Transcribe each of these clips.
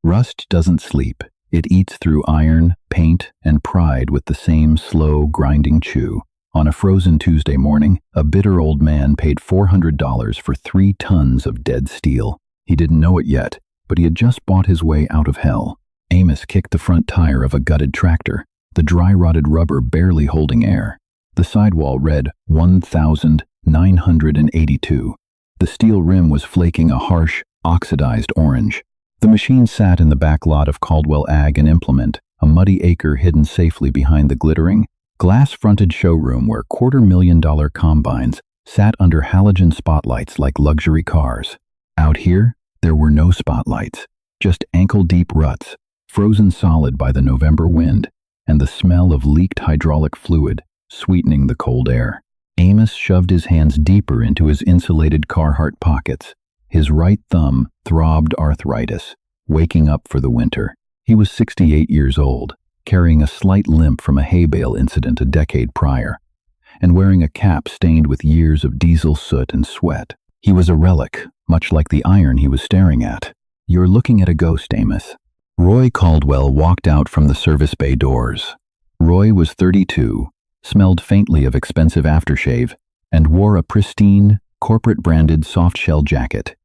Rust doesn't sleep. It eats through iron, paint, and pride with the same slow, grinding chew. On a frozen Tuesday morning, a bitter old man paid $400 for 3 tons of dead steel. He didn't know it yet, but he had just bought his way out of hell. Amos kicked the front tire of a gutted tractor, the dry-rotted rubber barely holding air. The sidewall read 1,982. The steel rim was flaking a harsh, oxidized orange. The machine sat in the back lot of Caldwell Ag and Implement, a muddy acre hidden safely behind the glittering, glass-fronted showroom where $250,000 combines sat under halogen spotlights like luxury cars. Out here, there were no spotlights, just ankle-deep ruts, frozen solid by the November wind, and the smell of leaked hydraulic fluid sweetening the cold air. Amos shoved his hands deeper into his insulated Carhartt pockets. His right thumb throbbed arthritis, waking up for the winter. He was 68 years old, carrying a slight limp from a hay bale incident a decade prior, and wearing a cap stained with years of diesel soot and sweat. He was a relic, much like the iron he was staring at. "You're looking at a ghost, Amos." Roy Caldwell walked out from the service bay doors. Roy was 32, smelled faintly of expensive aftershave, and wore a pristine, corporate-branded soft-shell jacket.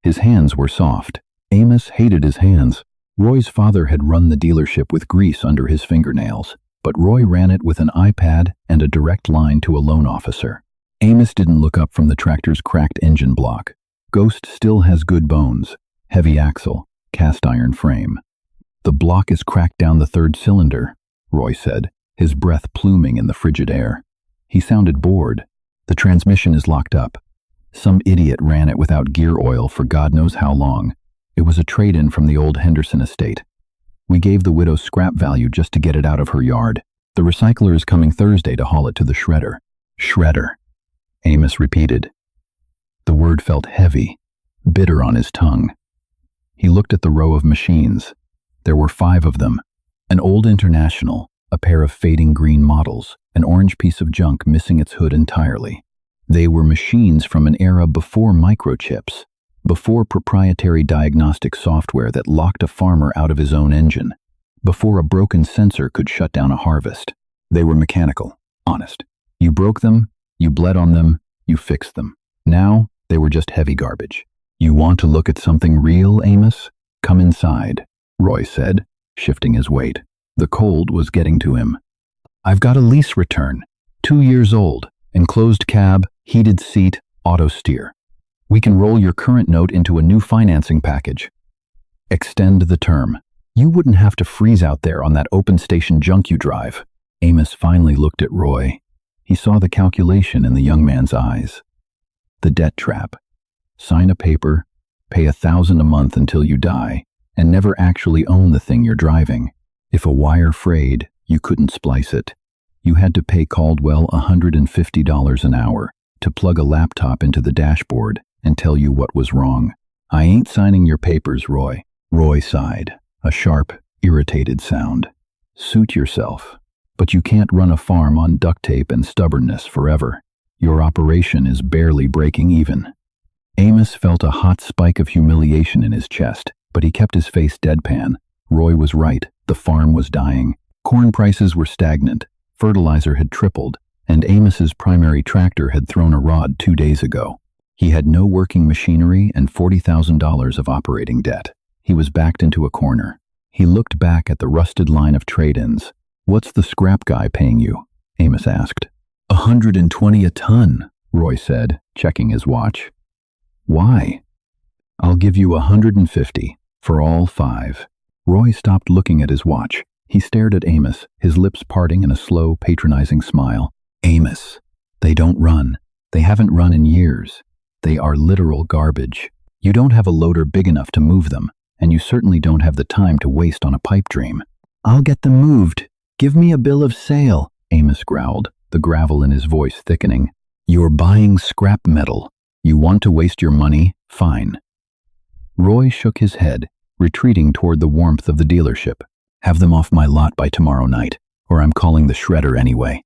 His hands were soft. Amos hated his hands. Roy's father had run the dealership with grease under his fingernails, but Roy ran it with an iPad and a direct line to a loan officer. Amos didn't look up from the tractor's cracked engine block. Ghost still has good bones, heavy axle, cast iron frame. "The block is cracked down the 3rd cylinder," Roy said, his breath pluming in the frigid air. He sounded bored. "The transmission is locked up. Some idiot ran it without gear oil for God knows how long. It was a trade-in from the old Henderson estate. We gave the widow scrap value just to get it out of her yard. The recycler is coming Thursday to haul it to the shredder." "Shredder," Amos repeated. The word felt heavy, bitter on his tongue. He looked at the row of machines. There were 5 of them. An old International, a pair of fading green models, an orange piece of junk missing its hood entirely. They were machines from an era before microchips, before proprietary diagnostic software that locked a farmer out of his own engine, before a broken sensor could shut down a harvest. They were mechanical, honest. You broke them, you bled on them, you fixed them. Now, they were just heavy garbage. "You want to look at something real, Amos? Come inside," Roy said, shifting his weight. The cold was getting to him. "I've got a lease return, 2 years old, enclosed cab, heated seat, auto steer. We can roll your current note into a new financing package. Extend the term. You wouldn't have to freeze out there on that open station junk you drive." Amos finally looked at Roy. He saw the calculation in the young man's eyes. The debt trap. Sign a paper, pay $1,000 a month until you die, and never actually own the thing you're driving. If a wire frayed, you couldn't splice it. You had to pay Caldwell $150 an hour to plug a laptop into the dashboard and tell you what was wrong. "I ain't signing your papers, Roy." Roy sighed, a sharp, irritated sound. "Suit yourself. But you can't run a farm on duct tape and stubbornness forever. Your operation is barely breaking even." Amos felt a hot spike of humiliation in his chest, but he kept his face deadpan. Roy was right. The farm was dying. Corn prices were stagnant. Fertilizer had tripled, and Amos's primary tractor had thrown a rod 2 days ago. He had no working machinery and $40,000 of operating debt. He was backed into a corner. He looked back at the rusted line of trade-ins. "What's the scrap guy paying you?" Amos asked. $120 a ton, Roy said, checking his watch. "Why?" "I'll give you 150 for all 5. Roy stopped looking at his watch. He stared at Amos, his lips parting in a slow, patronizing smile. "Amos, they don't run. They haven't run in years. They are literal garbage. You don't have a loader big enough to move them, and you certainly don't have the time to waste on a pipe dream." "I'll get them moved. Give me a bill of sale," Amos growled, the gravel in his voice thickening. "You're buying scrap metal. You want to waste your money? Fine." Roy shook his head, retreating toward the warmth of the dealership. "Have them off my lot by tomorrow night, or I'm calling the shredder anyway."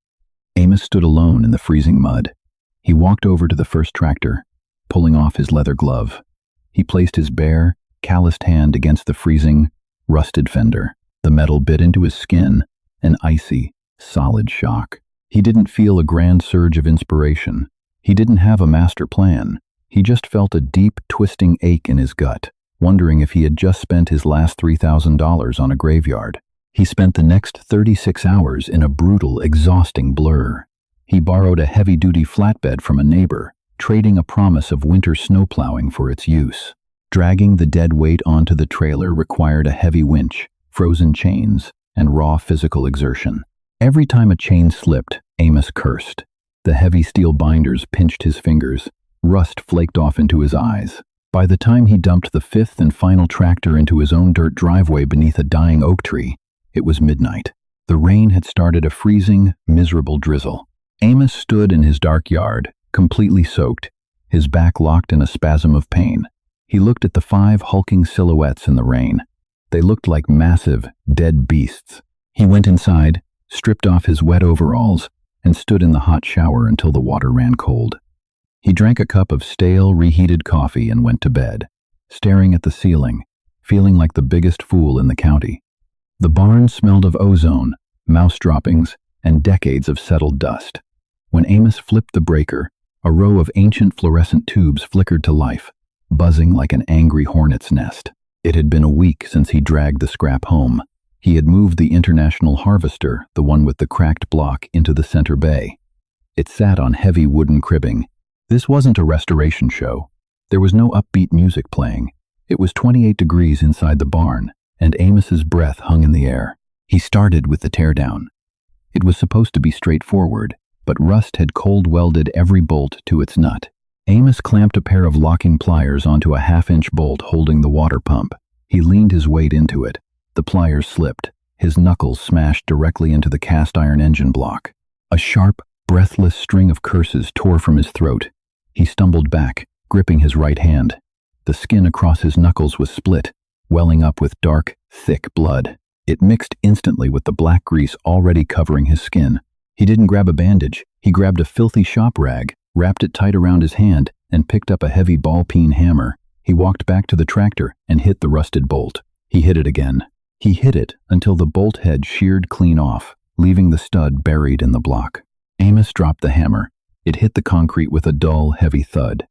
Amos stood alone in the freezing mud. He walked over to the first tractor, pulling off his leather glove. He placed his bare, calloused hand against the freezing, rusted fender. The metal bit into his skin, an icy, solid shock. He didn't feel a grand surge of inspiration. He didn't have a master plan. He just felt a deep, twisting ache in his gut, wondering if he had just spent his last $3,000 on a graveyard. He spent the next 36 hours in a brutal, exhausting blur. He borrowed a heavy-duty flatbed from a neighbor, trading a promise of winter snowplowing for its use. Dragging the dead weight onto the trailer required a heavy winch, frozen chains, and raw physical exertion. Every time a chain slipped, Amos cursed. The heavy steel binders pinched his fingers. Rust flaked off into his eyes. By the time he dumped the fifth and final tractor into his own dirt driveway beneath a dying oak tree, it was midnight. The rain had started a freezing, miserable drizzle. Amos stood in his dark yard, completely soaked, his back locked in a spasm of pain. He looked at the 5 hulking silhouettes in the rain. They looked like massive, dead beasts. He went inside, stripped off his wet overalls, and stood in the hot shower until the water ran cold. He drank a cup of stale, reheated coffee and went to bed, staring at the ceiling, feeling like the biggest fool in the county. The barn smelled of ozone, mouse droppings, and decades of settled dust. When Amos flipped the breaker, a row of ancient fluorescent tubes flickered to life, buzzing like an angry hornet's nest. It had been a week since he dragged the scrap home. He had moved the International Harvester, the one with the cracked block, into the center bay. It sat on heavy wooden cribbing. This wasn't a restoration show. There was no upbeat music playing. It was 28 degrees inside the barn, and Amos's breath hung in the air. He started with the teardown. It was supposed to be straightforward, but rust had cold-welded every bolt to its nut. Amos clamped a pair of locking pliers onto a half-inch bolt holding the water pump. He leaned his weight into it. The pliers slipped. His knuckles smashed directly into the cast-iron engine block. A sharp, breathless string of curses tore from his throat. He stumbled back, gripping his right hand. The skin across his knuckles was split, welling up with dark, thick blood. It mixed instantly with the black grease already covering his skin. He didn't grab a bandage. He grabbed a filthy shop rag, wrapped it tight around his hand, and picked up a heavy ball-peen hammer. He walked back to the tractor and hit the rusted bolt. He hit it again. He hit it until the bolt head sheared clean off, leaving the stud buried in the block. Amos dropped the hammer. It hit the concrete with a dull, heavy thud.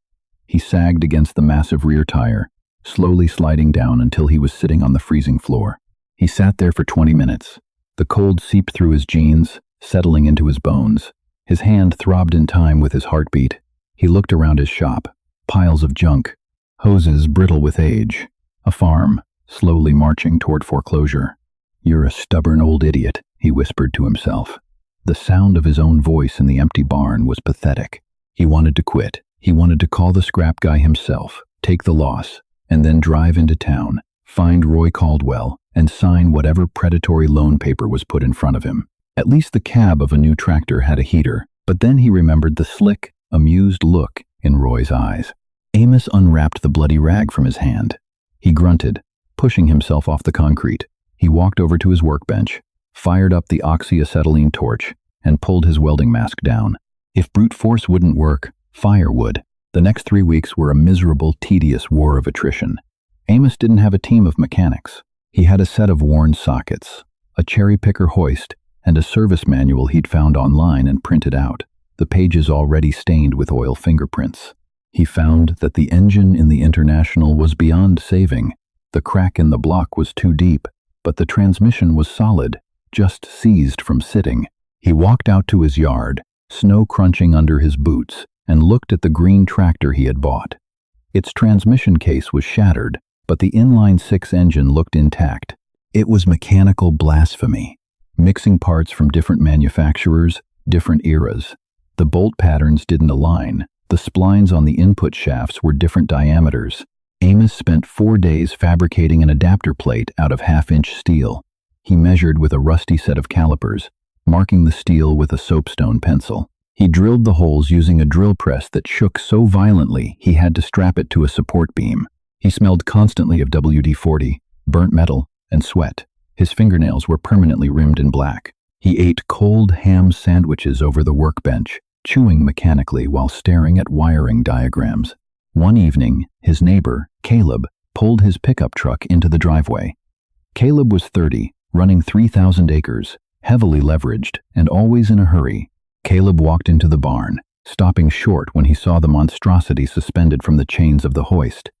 He sagged against the massive rear tire, slowly sliding down until he was sitting on the freezing floor. He sat there for 20 minutes. The cold seeped through his jeans, settling into his bones. His hand throbbed in time with his heartbeat. He looked around his shop. Piles of junk. Hoses brittle with age. A farm, slowly marching toward foreclosure. "You're a stubborn old idiot," he whispered to himself. The sound of his own voice in the empty barn was pathetic. He wanted to quit. He wanted to call the scrap guy himself, take the loss, and then drive into town, find Roy Caldwell, and sign whatever predatory loan paper was put in front of him. At least the cab of a new tractor had a heater, but then he remembered the slick, amused look in Roy's eyes. Amos unwrapped the bloody rag from his hand. He grunted, pushing himself off the concrete. He walked over to his workbench, fired up the oxyacetylene torch, and pulled his welding mask down. If brute force wouldn't work, fire would. The next 3 weeks were a miserable, tedious war of attrition. Amos didn't have a team of mechanics. He had a set of worn sockets, a cherry-picker hoist, and a service manual he'd found online and printed out, the pages already stained with oil fingerprints. He found that the engine in the International was beyond saving. The crack in the block was too deep, but the transmission was solid, just seized from sitting. He walked out to his yard, snow crunching under his boots, and looked at the green tractor he had bought. Its transmission case was shattered, but the inline-6 engine looked intact. It was mechanical blasphemy, mixing parts from different manufacturers, different eras. The bolt patterns didn't align. The splines on the input shafts were different diameters. Amos spent 4 days fabricating an adapter plate out of half-inch steel. He measured with a rusty set of calipers, marking the steel with a soapstone pencil. He drilled the holes using a drill press that shook so violently he had to strap it to a support beam. He smelled constantly of WD-40, burnt metal, and sweat. His fingernails were permanently rimmed in black. He ate cold ham sandwiches over the workbench, chewing mechanically while staring at wiring diagrams. One evening, his neighbor, Caleb, pulled his pickup truck into the driveway. Caleb was 30, running 3,000 acres, heavily leveraged, and always in a hurry. Caleb walked into the barn, stopping short when he saw the monstrosity suspended from the chains of the hoist.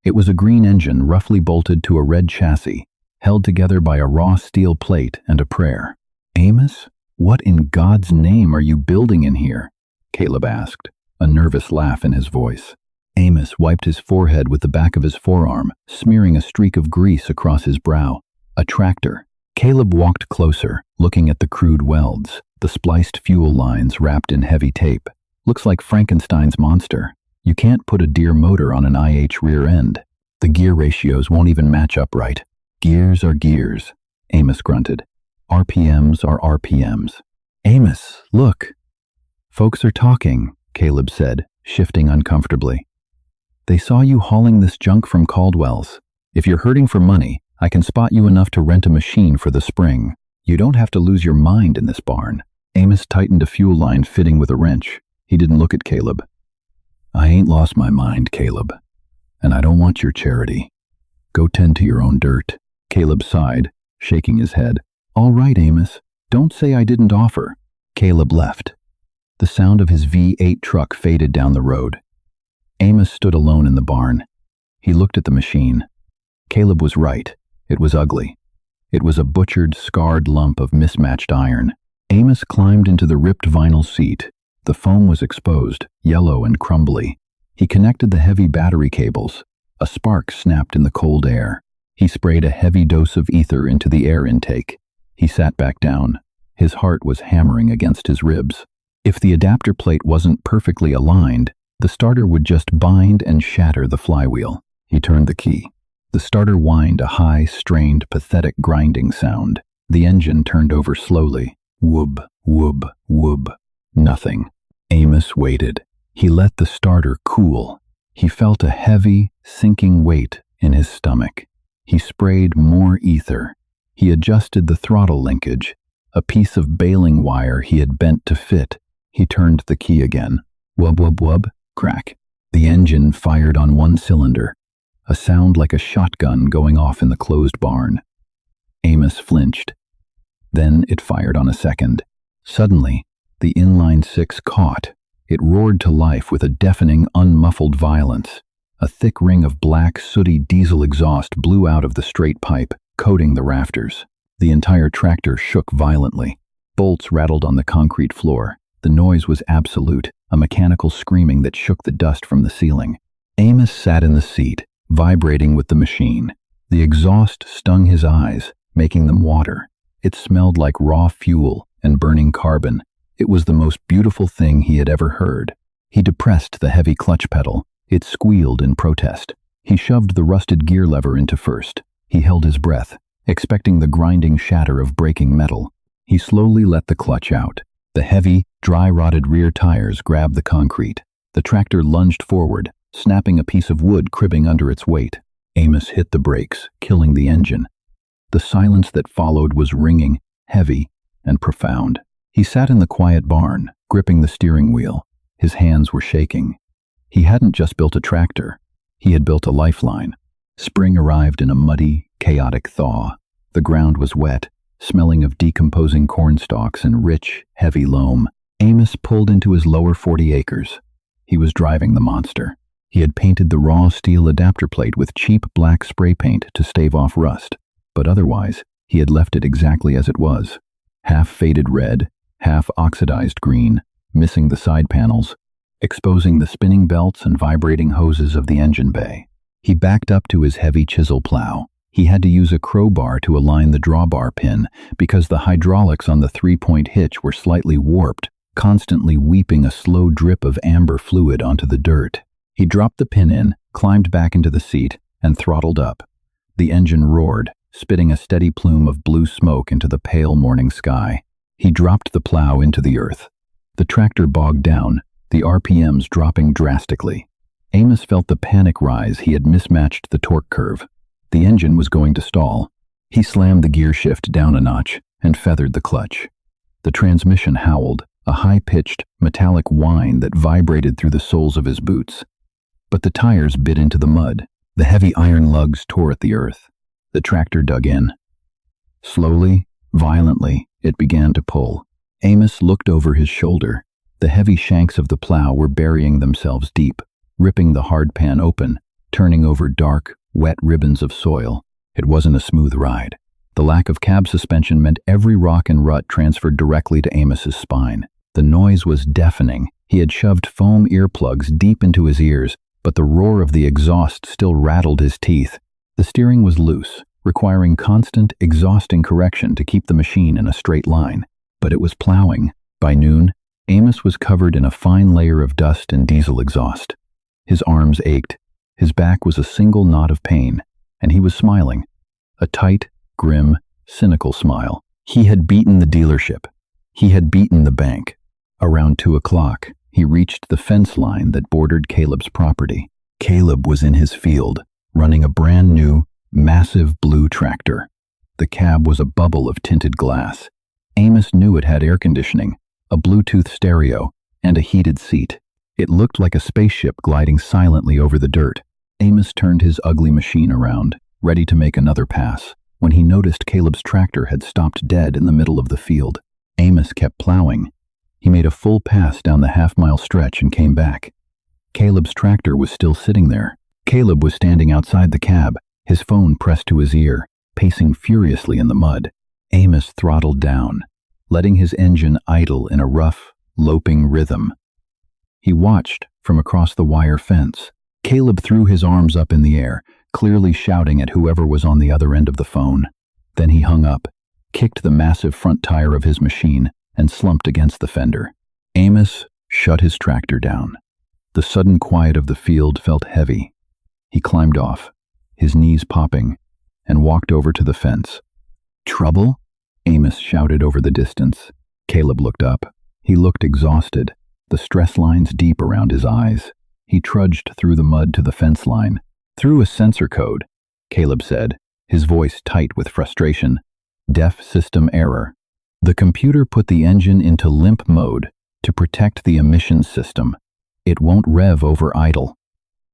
It was a green engine roughly bolted to a red chassis, held together by a raw steel plate and a prayer. "Amos, what in God's name are you building in here?" Caleb asked, a nervous laugh in his voice. Amos wiped his forehead with the back of his forearm, smearing a streak of grease across his brow. "A tractor." Caleb walked closer, looking at the crude welds, the spliced fuel lines wrapped in heavy tape. "Looks like Frankenstein's monster. You can't put a Deere motor on an IH rear end. The gear ratios won't even match up right." "Gears are gears," Amos grunted. "RPMs are RPMs." "Amos, look." "Folks are talking," Caleb said, shifting uncomfortably. "They saw you hauling this junk from Caldwell's. If you're hurting for money, I can spot you enough to rent a machine for the spring. You don't have to lose your mind in this barn." Amos tightened a fuel line fitting with a wrench. He didn't look at Caleb. "I ain't lost my mind, Caleb, and I don't want your charity. Go tend to your own dirt." Caleb sighed, shaking his head. "All right, Amos. Don't say I didn't offer." Caleb left. The sound of his V8 truck faded down the road. Amos stood alone in the barn. He looked at the machine. Caleb was right. It was ugly. It was a butchered, scarred lump of mismatched iron. Amos climbed into the ripped vinyl seat. The foam was exposed, yellow and crumbly. He connected the heavy battery cables. A spark snapped in the cold air. He sprayed a heavy dose of ether into the air intake. He sat back down. His heart was hammering against his ribs. If the adapter plate wasn't perfectly aligned, the starter would just bind and shatter the flywheel. He turned the key. The starter whined a high, strained, pathetic grinding sound. The engine turned over slowly. Whoop, whoop, whoop. Nothing. Amos waited. He let the starter cool. He felt a heavy, sinking weight in his stomach. He sprayed more ether. He adjusted the throttle linkage, a piece of baling wire he had bent to fit. He turned the key again. Wub, wub, wub. Crack. The engine fired on one cylinder, a sound like a shotgun going off in the closed barn. Amos flinched. Then it fired on a second. Suddenly, the inline-six caught. It roared to life with a deafening, unmuffled violence. A thick ring of black, sooty diesel exhaust blew out of the straight pipe, coating the rafters. The entire tractor shook violently. Bolts rattled on the concrete floor. The noise was absolute, a mechanical screaming that shook the dust from the ceiling. Amos sat in the seat, vibrating with the machine. The exhaust stung his eyes, making them water. It smelled like raw fuel and burning carbon. It was the most beautiful thing he had ever heard. He depressed the heavy clutch pedal. It squealed in protest. He shoved the rusted gear lever into first. He held his breath, expecting the grinding shatter of breaking metal. He slowly let the clutch out. The heavy, dry-rotted rear tires grabbed the concrete. The tractor lunged forward, snapping a piece of wood cribbing under its weight. Amos hit the brakes, killing the engine. The silence that followed was ringing, heavy, and profound. He sat in the quiet barn, gripping the steering wheel. His hands were shaking. He hadn't just built a tractor. He had built a lifeline. Spring arrived in a muddy, chaotic thaw. The ground was wet, smelling of decomposing corn stalks and rich, heavy loam. Amos pulled into his lower 40 acres. He was driving the monster. He had painted the raw steel adapter plate with cheap black spray paint to stave off rust, but otherwise, he had left it exactly as it was. Half faded red, half oxidized green, missing the side panels, exposing the spinning belts and vibrating hoses of the engine bay. He backed up to his heavy chisel plow. He had to use a crowbar to align the drawbar pin because the hydraulics on the three-point hitch were slightly warped, constantly weeping a slow drip of amber fluid onto the dirt. He dropped the pin in, climbed back into the seat, and throttled up. The engine roared, spitting a steady plume of blue smoke into the pale morning sky. He dropped the plow into the earth. The tractor bogged down, the RPMs dropping drastically. Amos felt the panic rise. He had mismatched the torque curve. The engine was going to stall. He slammed the gear shift down a notch and feathered the clutch. The transmission howled, a high-pitched, metallic whine that vibrated through the soles of his boots. But the tires bit into the mud. The heavy iron lugs tore at the earth. The tractor dug in. Slowly, violently, it began to pull. Amos looked over his shoulder. The heavy shanks of the plow were burying themselves deep, ripping the hard pan open, turning over dark, wet ribbons of soil. It wasn't a smooth ride. The lack of cab suspension meant every rock and rut transferred directly to Amos's spine. The noise was deafening. He had shoved foam earplugs deep into his ears, but the roar of the exhaust still rattled his teeth. The steering was loose, requiring constant, exhausting correction to keep the machine in a straight line. But it was plowing. By noon, Amos was covered in a fine layer of dust and diesel exhaust. His arms ached. His back was a single knot of pain, and he was smiling. A tight, grim, cynical smile. He had beaten the dealership. He had beaten the bank. Around 2 o'clock, he reached the fence line that bordered Caleb's property. Caleb was in his field, running a brand new, massive blue tractor. The cab was a bubble of tinted glass. Amos knew it had air conditioning, a Bluetooth stereo, and a heated seat. It looked like a spaceship gliding silently over the dirt. Amos turned his ugly machine around, ready to make another pass, when he noticed Caleb's tractor had stopped dead in the middle of the field. Amos kept plowing. He made a full pass down the half-mile stretch and came back. Caleb's tractor was still sitting there. Caleb was standing outside the cab, his phone pressed to his ear, pacing furiously in the mud. Amos throttled down, letting his engine idle in a rough, loping rhythm. He watched from across the wire fence. Caleb threw his arms up in the air, clearly shouting at whoever was on the other end of the phone. Then he hung up, kicked the massive front tire of his machine, and slumped against the fender. Amos shut his tractor down. The sudden quiet of the field felt heavy. He climbed off, his knees popping, and walked over to the fence. "Trouble?" Amos shouted over the distance. Caleb looked up. He looked exhausted, the stress lines deep around his eyes. He trudged through the mud to the fence line. "Through a sensor code," Caleb said, his voice tight with frustration. "Def system error. The computer put the engine into limp mode to protect the emissions system. It won't rev over idle."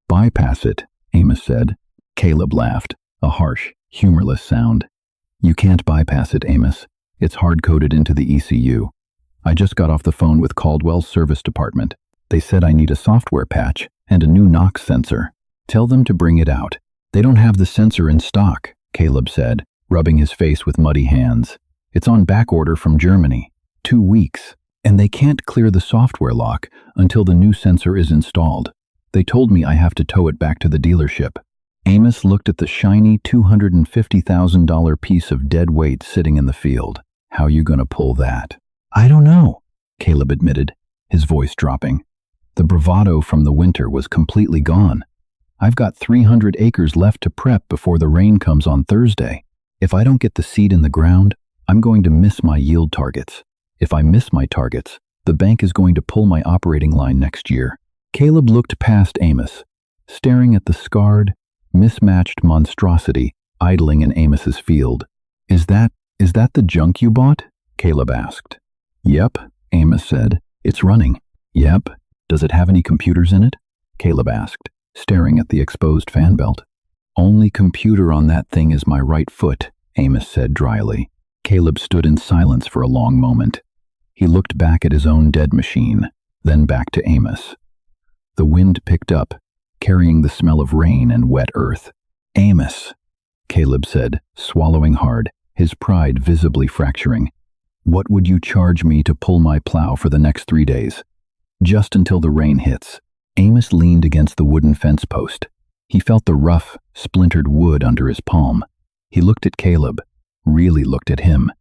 "Bypass it," Amos said. Caleb laughed, a harsh, humorless sound. "You can't bypass it, Amos. It's hard-coded into the ECU. I just got off the phone with Caldwell's service department. They said I need a software patch and a new NOx sensor. Tell them to bring it out." "They don't have the sensor in stock," Caleb said, rubbing his face with muddy hands. "It's on back order from Germany. 2 weeks. And they can't clear the software lock until the new sensor is installed. They told me I have to tow it back to the dealership." Amos looked at the shiny $250,000 piece of dead weight sitting in the field. "How you gonna pull that?" "I don't know," Caleb admitted, his voice dropping. The bravado from the winter was completely gone. "I've got 300 acres left to prep before the rain comes on Thursday. If I don't get the seed in the ground, I'm going to miss my yield targets. If I miss my targets, the bank is going to pull my operating line next year." Caleb looked past Amos, staring at the scarred, mismatched monstrosity idling in Amos's field. Is that the junk you bought?" Caleb asked. "Yep," Amos said. "It's running." "Yep. Does it have any computers in it?" Caleb asked, staring at the exposed fan belt. "Only computer on that thing is my right foot," Amos said dryly. Caleb stood in silence for a long moment. He looked back at his own dead machine, then back to Amos. The wind picked up, carrying the smell of rain and wet earth. "Amos," Caleb said, swallowing hard, his pride visibly fracturing. "What would you charge me to pull my plow for the next 3 days?" "Just until the rain hits." Amos leaned against the wooden fence post. He felt the rough, splintered wood under his palm. He looked at Caleb, really looked at him.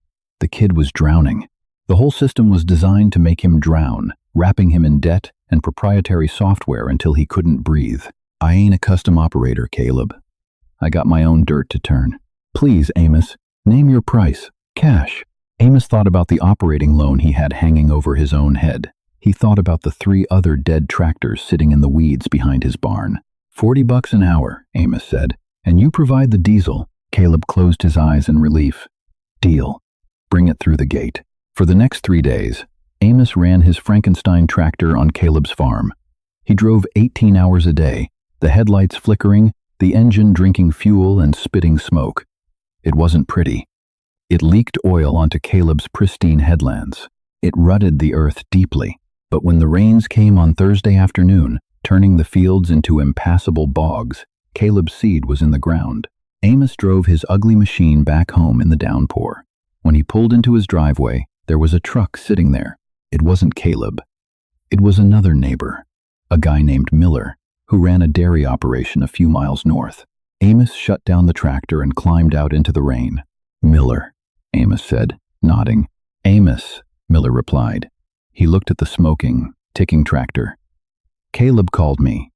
The kid was drowning. The whole system was designed to make him drown, wrapping him in debt and proprietary software until he couldn't breathe. "I ain't a custom operator, Caleb. I got my own dirt to turn. Please, Amos, name your price. Cash." Amos thought about the operating loan he had hanging over his own head. He thought about the 3 other dead tractors sitting in the weeds behind his barn. $40 an hour, Amos said, "and you provide the diesel." Caleb closed his eyes in relief. "Deal. Bring it through the gate." For the next 3 days, Amos ran his Frankenstein tractor on Caleb's farm. He drove 18 hours a day, the headlights flickering, the engine drinking fuel and spitting smoke. It wasn't pretty. It leaked oil onto Caleb's pristine headlands. It rutted the earth deeply. But when the rains came on Thursday afternoon, turning the fields into impassable bogs, Caleb's seed was in the ground. Amos drove his ugly machine back home in the downpour. When he pulled into his driveway, there was a truck sitting there. It wasn't Caleb. It was another neighbor, a guy named Miller, who ran a dairy operation a few miles north. Amos shut down the tractor and climbed out into the rain. "Miller," Amos said, nodding. "Amos," Miller replied. He looked at the smoking, ticking tractor. "Caleb called me.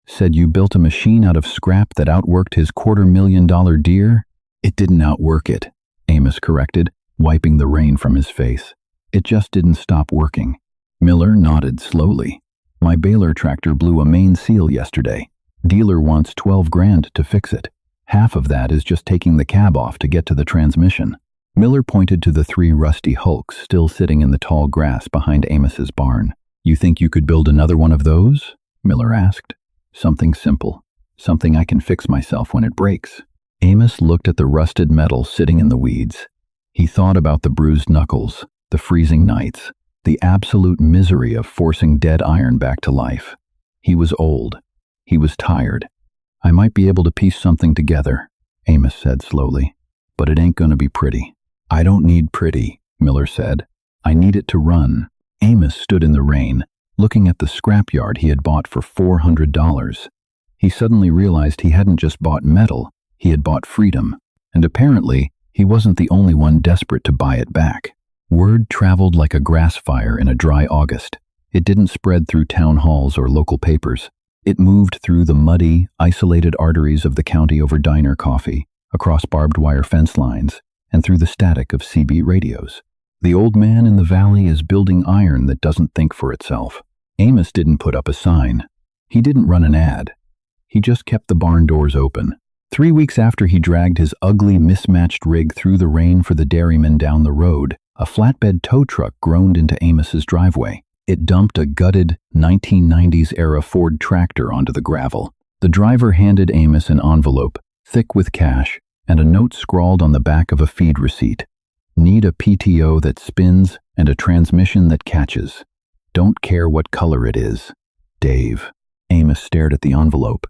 Said you built a machine out of scrap that outworked his $250,000 Deere?" "It didn't outwork it," Amos corrected, wiping the rain from his face. "It just didn't stop working." Miller nodded slowly. "My baler tractor blew a main seal yesterday. Dealer wants $12,000 to fix it. Half of that is just taking the cab off to get to the transmission." Miller pointed to the 3 rusty hulks still sitting in the tall grass behind Amos's barn. "You think you could build another one of those?" Miller asked. "Something simple. Something I can fix myself when it breaks." Amos looked at the rusted metal sitting in the weeds. He thought about the bruised knuckles, the freezing nights, the absolute misery of forcing dead iron back to life. He was old. He was tired. "I might be able to piece something together," Amos said slowly, "but it ain't gonna be pretty." "I don't need pretty," Miller said. "I need it to run." Amos stood in the rain, looking at the scrapyard he had bought for $400. He suddenly realized he hadn't just bought metal, he had bought freedom, and apparently he wasn't the only one desperate to buy it back. Word traveled like a grass fire in a dry August. It didn't spread through town halls or local papers. It moved through the muddy, isolated arteries of the county over diner coffee, across barbed wire fence lines, and through the static of CB radios. The old man in the valley is building iron that doesn't think for itself. Amos didn't put up a sign. He didn't run an ad. He just kept the barn doors open. 3 weeks after he dragged his ugly, mismatched rig through the rain for the dairyman down the road, a flatbed tow truck groaned into Amos's driveway. It dumped a gutted 1990s-era Ford tractor onto the gravel. The driver handed Amos an envelope, thick with cash, and a note scrawled on the back of a feed receipt. "Need a PTO that spins and a transmission that catches. Don't care what color it is. Dave." Amos stared at the envelope.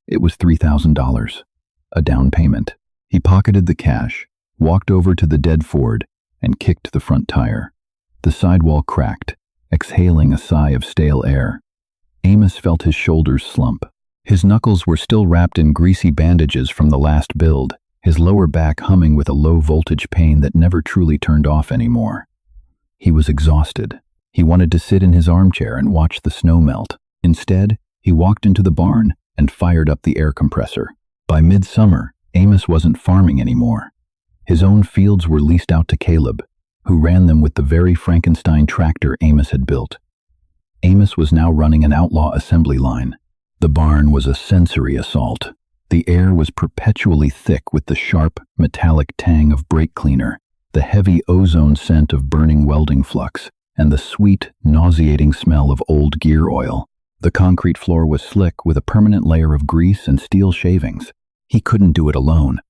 It was $3,000, a down payment. He pocketed the cash, walked over to the dead Ford, and kicked the front tire. The sidewall cracked, exhaling a sigh of stale air. Amos felt his shoulders slump. His knuckles were still wrapped in greasy bandages from the last build, his lower back humming with a low-voltage pain that never truly turned off anymore. He was exhausted. He wanted to sit in his armchair and watch the snow melt. Instead, he walked into the barn and fired up the air compressor. By midsummer, Amos wasn't farming anymore. His own fields were leased out to Caleb, who ran them with the very Frankenstein tractor Amos had built. Amos was now running an outlaw assembly line. The barn was a sensory assault. The air was perpetually thick with the sharp, metallic tang of brake cleaner, the heavy ozone scent of burning welding flux, and the sweet, nauseating smell of old gear oil. The concrete floor was slick with a permanent layer of grease and steel shavings. He couldn't do it alone.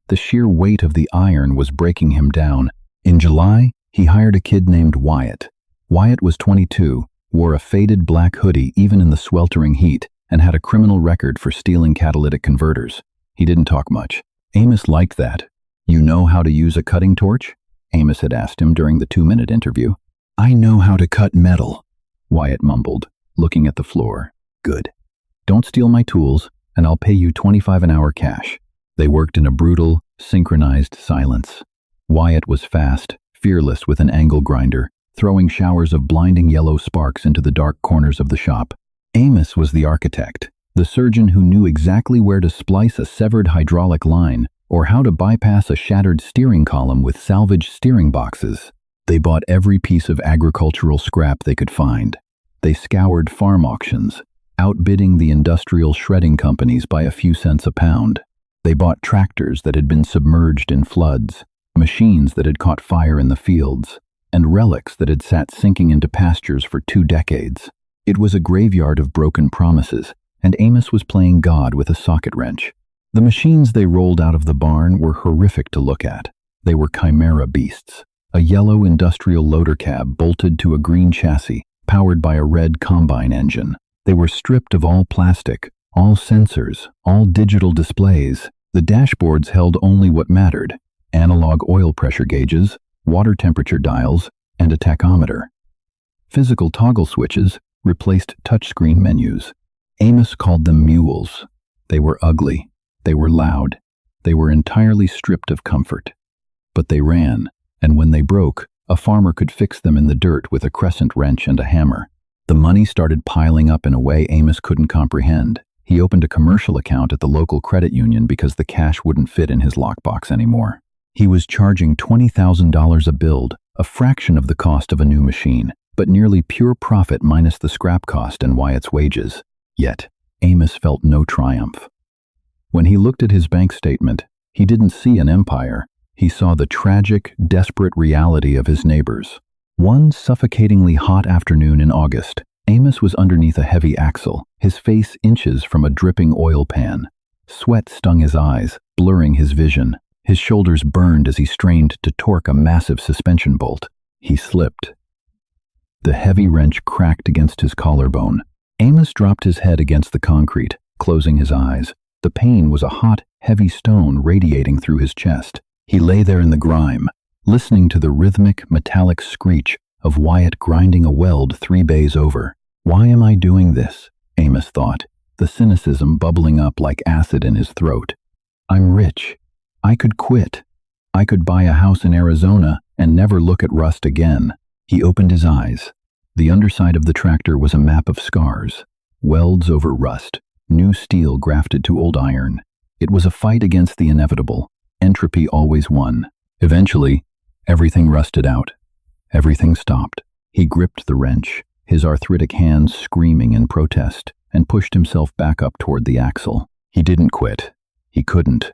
The sheer weight of the iron was breaking him down. In July, he hired a kid named Wyatt. Wyatt was 22, wore a faded black hoodie even in the sweltering heat, and had a criminal record for stealing catalytic converters. He didn't talk much. Amos liked that. "You know how to use a cutting torch?" Amos had asked him during the 2-minute interview. "I know how to cut metal," Wyatt mumbled, looking at the floor. "Good. Don't steal my tools, and I'll pay you $25 an hour cash." They worked in a brutal, synchronized silence. Wyatt was fast, fearless with an angle grinder, throwing showers of blinding yellow sparks into the dark corners of the shop. Amos was the architect, the surgeon who knew exactly where to splice a severed hydraulic line or how to bypass a shattered steering column with salvaged steering boxes. They bought every piece of agricultural scrap they could find. They scoured farm auctions, outbidding the industrial shredding companies by a few cents a pound. They bought tractors that had been submerged in floods, machines that had caught fire in the fields, and relics that had sat sinking into pastures for 2 decades. It was a graveyard of broken promises, and Amos was playing God with a socket wrench. The machines they rolled out of the barn were horrific to look at. They were chimera beasts. A yellow industrial loader cab bolted to a green chassis, powered by a red combine engine. They were stripped of all plastic, all sensors, all digital displays. The dashboards held only what mattered: analog oil pressure gauges, water temperature dials, and a tachometer. Physical toggle switches replaced touchscreen menus. Amos called them mules. They were ugly. They were loud. They were entirely stripped of comfort. But they ran, and when they broke, a farmer could fix them in the dirt with a crescent wrench and a hammer. The money started piling up in a way Amos couldn't comprehend. He opened a commercial account at the local credit union because the cash wouldn't fit in his lockbox anymore. He was charging $20,000 a build, a fraction of the cost of a new machine, but nearly pure profit minus the scrap cost and Wyatt's wages. Yet, Amos felt no triumph. When he looked at his bank statement, he didn't see an empire. He saw the tragic, desperate reality of his neighbors. One suffocatingly hot afternoon in August, Amos was underneath a heavy axle, his face inches from a dripping oil pan. Sweat stung his eyes, blurring his vision. His shoulders burned as he strained to torque a massive suspension bolt. He slipped. The heavy wrench cracked against his collarbone. Amos dropped his head against the concrete, closing his eyes. The pain was a hot, heavy stone radiating through his chest. He lay there in the grime, listening to the rhythmic, metallic screech of Wyatt grinding a weld 3 bays over. Why am I doing this? Amos thought, the cynicism bubbling up like acid in his throat. I'm rich. I could quit. I could buy a house in Arizona and never look at rust again. He opened his eyes. The underside of the tractor was a map of scars. Welds over rust. New steel grafted to old iron. It was a fight against the inevitable. Entropy always won. Eventually, everything rusted out. Everything stopped. He gripped the wrench, his arthritic hands screaming in protest, and pushed himself back up toward the axle. He didn't quit. He couldn't.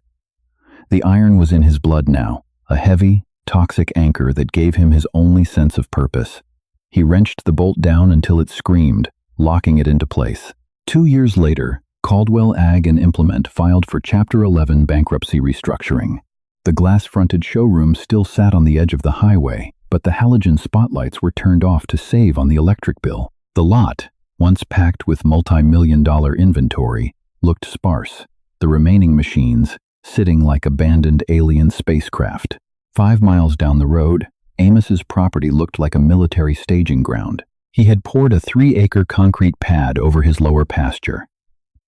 The iron was in his blood now, a heavy, toxic anchor that gave him his only sense of purpose. He wrenched the bolt down until it screamed, locking it into place. 2 years later, Caldwell Ag and Implement filed for Chapter 11 bankruptcy restructuring. The glass-fronted showroom still sat on the edge of the highway, but the halogen spotlights were turned off to save on the electric bill. The lot, once packed with multi-million-dollar inventory, looked sparse. The remaining machines, sitting like abandoned alien spacecraft. 5 miles down the road, Amos's property looked like a military staging ground. He had poured a 3-acre concrete pad over his lower pasture.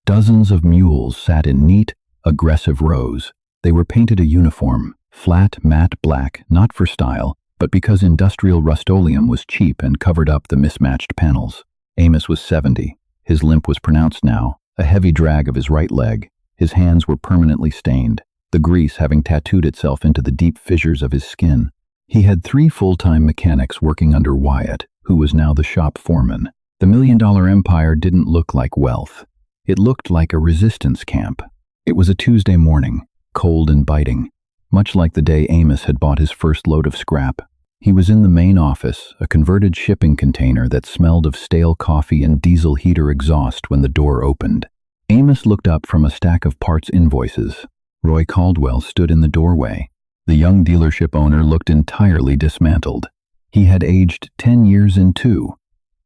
Dozens of mules sat in neat, aggressive rows. They were painted a uniform, flat, matte black, not for style, but because industrial Rust-Oleum was cheap and covered up the mismatched panels. Amos was 70. His limp was pronounced now, a heavy drag of his right leg. His hands were permanently stained, the grease having tattooed itself into the deep fissures of his skin. He had 3 full-time mechanics working under Wyatt, who was now the shop foreman. The million-dollar empire didn't look like wealth. It looked like a resistance camp. It was a Tuesday morning, cold and biting, much like the day Amos had bought his first load of scrap. He was in the main office, a converted shipping container that smelled of stale coffee and diesel heater exhaust when the door opened. Amos looked up from a stack of parts invoices. Roy Caldwell stood in the doorway. The young dealership owner looked entirely dismantled. He had aged 10 years in 2.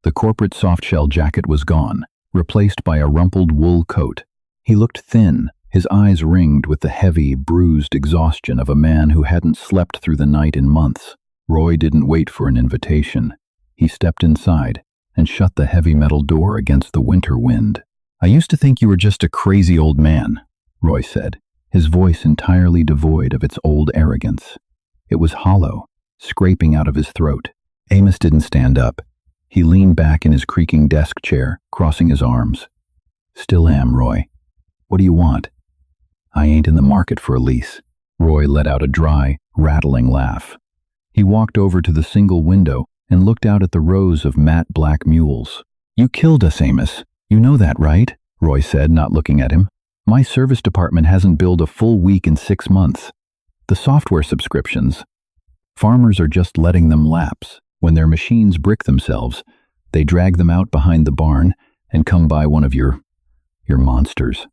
The corporate softshell jacket was gone, replaced by a rumpled wool coat. He looked thin, his eyes ringed with the heavy, bruised exhaustion of a man who hadn't slept through the night in months. Roy didn't wait for an invitation. He stepped inside and shut the heavy metal door against the winter wind. "I used to think you were just a crazy old man," Roy said, his voice entirely devoid of its old arrogance. It was hollow, scraping out of his throat. Amos didn't stand up. He leaned back in his creaking desk chair, crossing his arms. "Still am, Roy. What do you want?" "I ain't in the market for a lease." Roy let out a dry, rattling laugh. He walked over to the single window and looked out at the rows of matte black mules. "You killed us, Amos. You know that, right?" Roy said, not looking at him. "My service department hasn't billed a full week in 6 months. The software subscriptions. Farmers are just letting them lapse. When their machines brick themselves, they drag them out behind the barn and come by one of your You're monsters.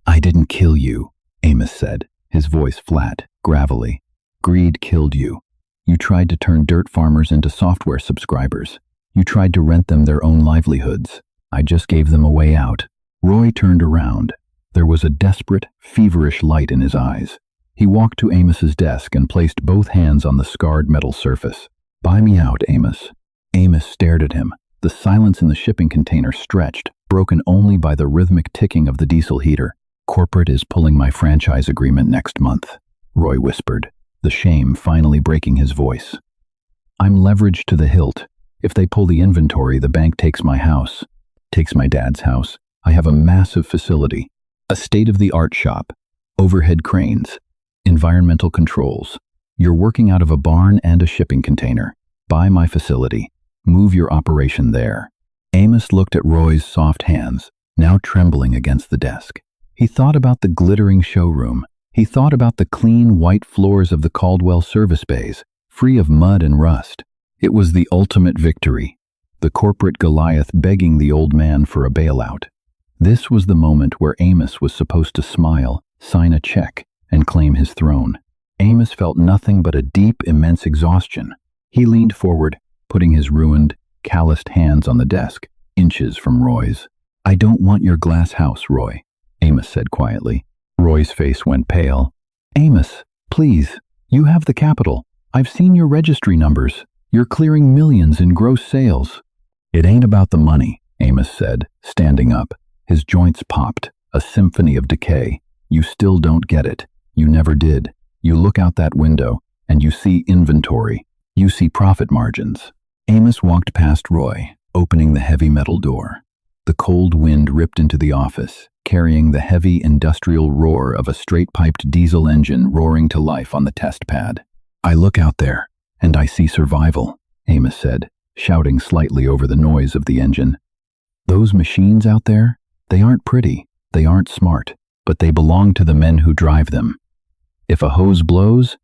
I didn't kill you, Amos said, his voice flat, gravelly. Greed killed you. You tried to turn dirt farmers into software subscribers. You tried to rent them their own livelihoods. I just gave them a way out. Roy turned around. There was a desperate, feverish light in his eyes. He walked to Amos's desk and placed both hands on the scarred metal surface. Buy me out, Amos. Amos stared at him. The silence in the shipping container stretched, broken only by the rhythmic ticking of the diesel heater. Corporate is pulling my franchise agreement next month, Roy whispered, the shame finally breaking his voice. I'm leveraged to the hilt. If they pull the inventory, the bank takes my house, takes my dad's house. I have a massive facility, a state-of-the-art shop, overhead cranes, environmental controls. You're working out of a barn and a shipping container. Buy my facility. Move your operation there. Amos looked at Roy's soft hands, now trembling against the desk. He thought about the glittering showroom. He thought about the clean, white floors of the Caldwell service bays, free of mud and rust. It was the ultimate victory. The corporate Goliath begging the old man for a bailout. This was the moment where Amos was supposed to smile, sign a check, and claim his throne. Amos felt nothing but a deep, immense exhaustion. He leaned forward, putting his ruined, calloused hands on the desk, inches from Roy's. I don't want your glass house, Roy, Amos said quietly. Roy's face went pale. Amos, please, you have the capital. I've seen your registry numbers. You're clearing millions in gross sales. It ain't about the money, Amos said, standing up. His joints popped, a symphony of decay. You still don't get it. You never did. You look out that window, and you see inventory. You see profit margins. Amos walked past Roy, opening the heavy metal door. The cold wind ripped into the office, carrying the heavy industrial roar of a straight-piped diesel engine roaring to life on the test pad. I look out there, and I see survival, Amos said, shouting slightly over the noise of the engine. Those machines out there, they aren't pretty, they aren't smart, but they belong to the men who drive them. If a hose blows,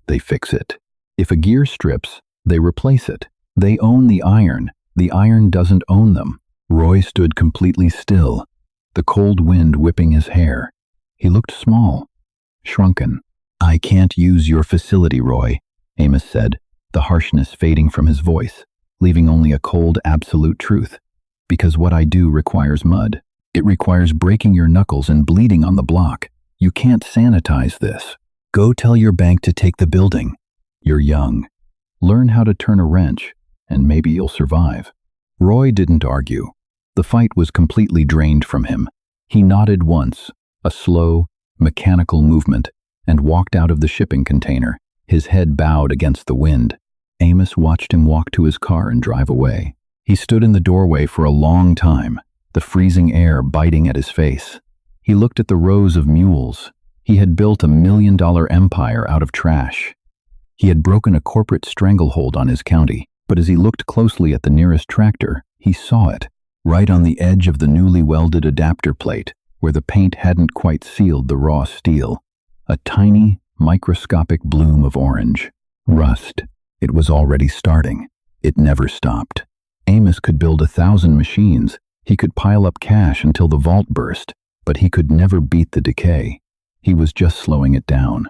they fix it. If a gear strips, they replace it. They own the iron doesn't own them. Roy stood completely still, the cold wind whipping his hair. He looked small, shrunken. I can't use your facility, Roy, Amos said, the harshness fading from his voice, leaving only a cold, absolute truth. Because what I do requires mud. It requires breaking your knuckles and bleeding on the block. You can't sanitize this. Go tell your bank to take the building. You're young. Learn how to turn a wrench, and maybe you'll survive. Roy didn't argue. The fight was completely drained from him. He nodded once, a slow, mechanical movement, and walked out of the shipping container, his head bowed against the wind. Amos watched him walk to his car and drive away. He stood in the doorway for a long time, the freezing air biting at his face. He looked at the rows of mules. He had built $1 million empire out of trash. He had broken a corporate stranglehold on his county, but as he looked closely at the nearest tractor, he saw it, right on the edge of the newly welded adapter plate, where the paint hadn't quite sealed the raw steel. A tiny, microscopic bloom of orange. Rust. It was already starting. It never stopped. Amos could build 1,000 machines. He could pile up cash until the vault burst, but he could never beat the decay. He was just slowing it down,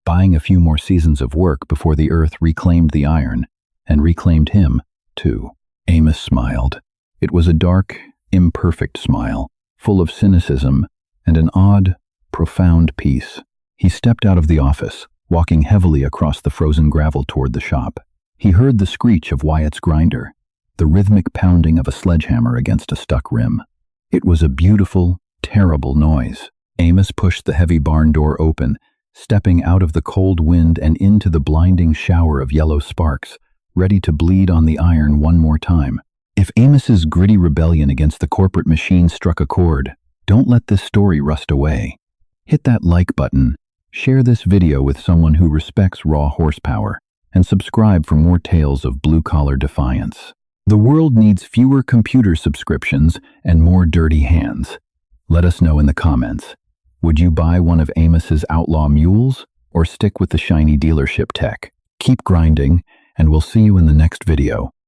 buying a few more seasons of work before the earth reclaimed the iron, and reclaimed him, too. Amos smiled. It was a dark, imperfect smile, full of cynicism and an odd, profound peace. He stepped out of the office, walking heavily across the frozen gravel toward the shop. He heard the screech of Wyatt's grinder, the rhythmic pounding of a sledgehammer against a stuck rim. It was a beautiful, terrible noise. Amos pushed the heavy barn door open, stepping out of the cold wind and into the blinding shower of yellow sparks, ready to bleed on the iron one more time. If Amos's gritty rebellion against the corporate machine struck a chord, don't let this story rust away. Hit that like button, share this video with someone who respects raw horsepower, and subscribe for more tales of blue-collar defiance. The world needs fewer computer subscriptions and more dirty hands. Let us know in the comments. Would you buy one of Amos's outlaw mules, or stick with the shiny dealership tech? Keep grinding, and we'll see you in the next video.